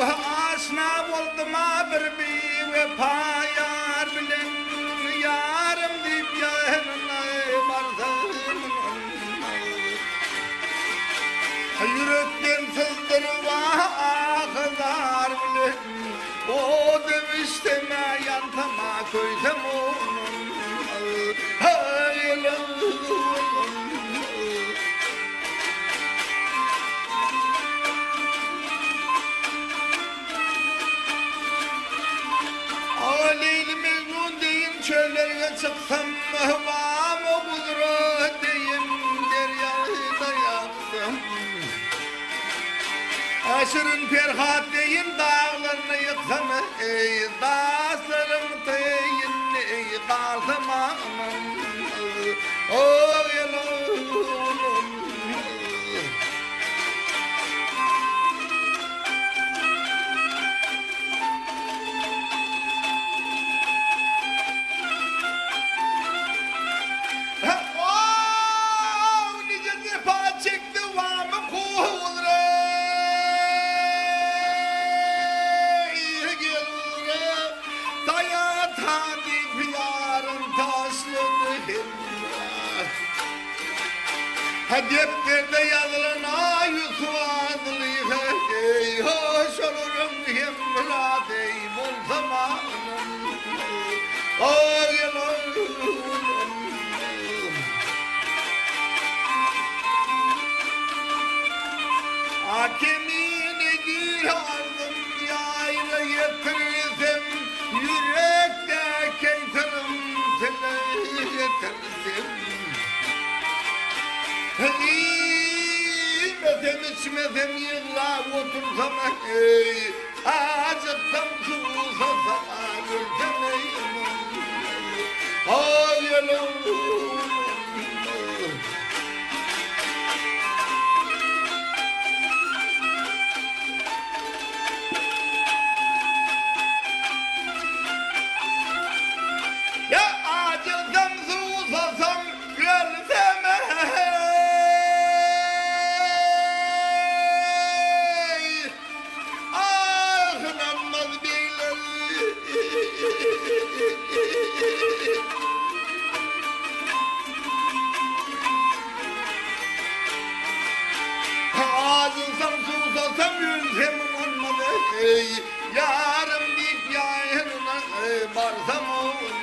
aşna oldum bir vefa yar bilen yarım deyip yanına varsın. Yürekten sızdırıp akılar bilen o demişteme yantama koysam onun. Leyli Mecnun deyin çöllerine çıksam hıvam o kudret deyin deryada yaptım. Aşırın Ferhat deyin dağlarını yıksam ey dağlarım deyin ey kalsam aman o yalım. Defterde yazılana Yusuf adlıyı ey hoş olurum hemrat ey bol zamanım oy hakemine gir aldım yayla yetirirsem yürekte keyfirim seni yetirirsem İmesem içmesem yılla otursam ey acıksam susasam ölsem ey hayalım. Ya acıksam susasam ölsem ağzınsam susasam yüzem olmadı ey yarım deyip yayınına varsam onun